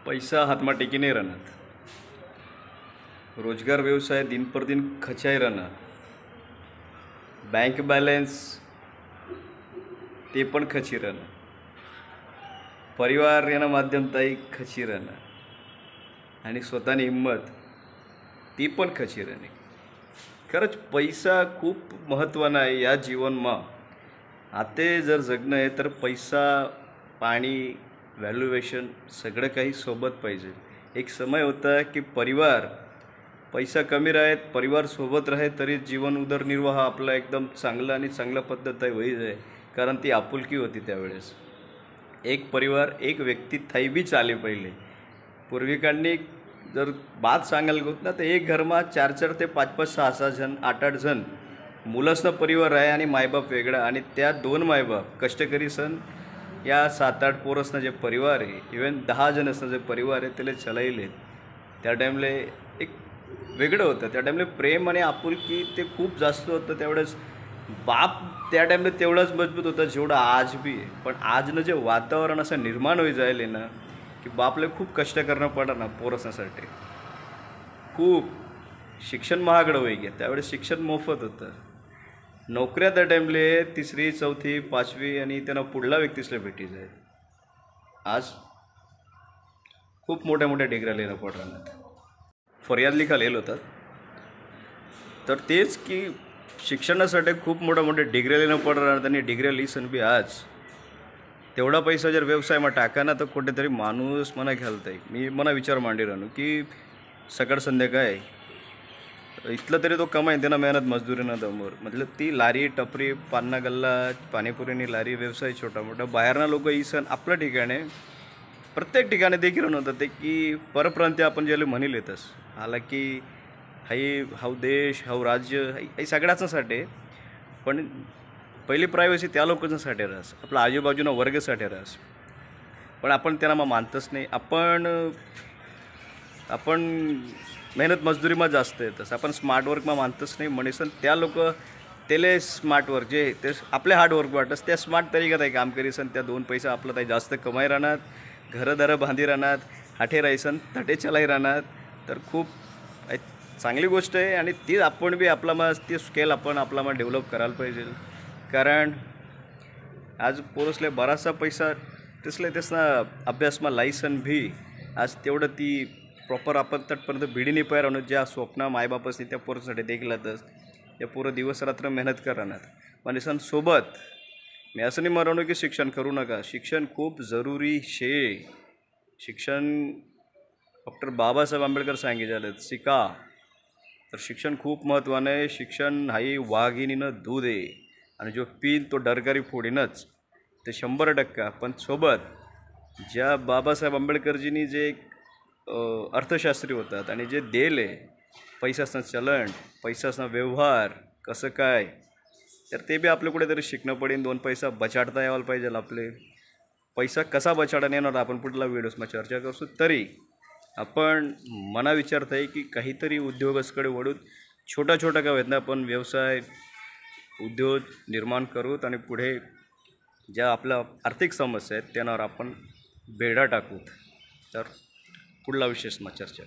पैसा हातमा टेकी नाही राहणार. रोजगार व्यवसाय दिन पर दिन खचाई राहणार. बँक बॅलन्स ते पण खची राहणार. परिवार यानं माध्यमताही खची राहणार आणि स्वतःनी हिंमत ती पण खची राहणे. खरंच पैसा खूप महत्त्वानं आहे या जीवनमा. आते जर जगणं आहे तर पैसा, पाणी, व्हॅल्युएशन सगळं काही सोबत पाहिजे. एक समय होता की पैसा कमी राहत, परिवार सोबत राहे तरी जीवन उदरनिर्वाह आपला एकदम चांगला आणि चांगल्या पद्धत होई जाय. कारण ती आपुलकी होती त्यावेळेस. एक परिवार, एक व्यक्ती थाई बी चाले. पहिले पूर्विकांनी जर बात सांगायला होत ना तर एक घरमा 4-4 ते 5-5, 6-6 जण, 8-8 जण मुलंसनं परिवार आहे आणि मायबाप वेगळा. आणि त्या 2 मायबाप कष्टकरी सण या 7-8 पोरसनं जे परिवार आहे, इवन 10 जण असणं जे परिवार आहे त्याला चलाईले. त्या टाईमला एक वेगळं होतं. त्या टाईमला प्रेम आणि आपुलकी ते खूप जास्त होतं. त्यावेळेस बाप त्या टाईमला तेवढाच मजबूत होता जेवढा आज बी आहे. पण आजनं जे वातावरण असं निर्माण होई जायले ना की बापले खूप कष्ट करणं पडा ना पोरसण्यासाठी. खूप शिक्षण महागडं होई गे. त्यावेळेस शिक्षण मोफत होतं. नोकऱ्या त्या टाईमले 3री, 4थी, 5वी आणि त्यांना पुढला व्यक्तीसला भेटी जाय. आज खूप मोठ्या मोठ्या डिग्र्या लिहिणं पड राहणार. फरियाद लिखायला होतात तर तेच की शिक्षणासाठी खूप मोठ्या डिग्र्या लिहिणं पड राहणार. त्यांनी डिग्र्या लिहिसन बी आज तेवढा पैसा जर व्यवसायमा टाका ना तर कुठेतरी माणूस मना घालताय. मी मना विचार मांडी राहणं की सकाळ संध्याकाळ इथलं तरी तो कमाई त्यांना मेहनत मजदुरीनं दमवर. मतलब ती लारी, टपरी, पान्ना गल्ला, पाणीपुरीनी लारी व्यवसाय छोटा मोठा. बाहेरना लोक सण आपल्या ठिकाणी प्रत्येक ठिकाणी देखील नव्हतं ते की परप्रांतीय आपण ज्याला म्हणी येतस. हालाकी हाऊ देश, हाऊ राज्य हे सगळ्यासाठी. पण पहिली प्रायव्हसी त्या लोकांसाठी राहस, आपल्या आजूबाजूना वर्गसाठी राहस. पण आपण त्यांना मानतच नाही. आपण मेहनत मजदुरीमा जास्त येतस. आपण स्मार्ट वर्कमा मानतच नाही. म्हणेसन त्या लोक त्याला स्मार्ट वर्क जे ते आपले हार्डवर्क वाटस त्या स्मार्ट तरीका आहे काम करीसन. त्या 2 पैसा आपलं काही जास्त कमाई राहणार, घरदारं बांधी राहणार, हाठे राहायसन, तटे चलाई राहणार. तर खूप चांगली गोष्ट आहे आणि ती आपण बी आपला ती स्केल आपण आपला डेव्हलप करायला पाहिजे. कारण आज पोरसले बराचसा पैसा तेसना अभ्यासमा लायसन भी आज तेवढं ती प्रॉपर आपण तटपर्यंत भिडी नाही पाहिजे राहणं. ज्या स्वप्न मायबापासनी त्या पोरासाठी देखीलच त्या पोरं दिवस रात्र मेहनत करणार. पण सोबत मी असं नाही म्हणू की शिक्षण करू नका. शिक्षण खूप जरुरी शे. शिक्षण डॉक्टर बाबासाहेब आंबेडकर सांगितलं शिका. तर शिक्षण खूप महत्त्वानं आहे. शिक्षण हाई वाघिणीनं दूध आहे आणि जो पीन तो डरकारी फोडीनच ते 100%. पण सोबत ज्या बाबासाहेब आंबेडकरजींनी जे अर्थशास्त्री होतात आणि जे देले पैशाचं चलन, पैशाचा व्यवहार कसं काय, तर ते बी आपलं कुठेतरी शिकणं पडेल. 2 पैसा बचाडता यायला पाहिजे. आपले पैसा कसा बचाडता येणार आपण पुढला व्हिडिओसमा चर्चा करू. तरी आपण मना विचारत आहे की काहीतरी उद्योगाकडे वळून छोटा का वेदना आपण व्यवसाय उद्योग निर्माण करूत आणि पुढे ज्या आपल्या आर्थिक समस्या आहेत त्यांवर आपण बेडा टाकूत. तर पुढला विषयसमा चर्चा.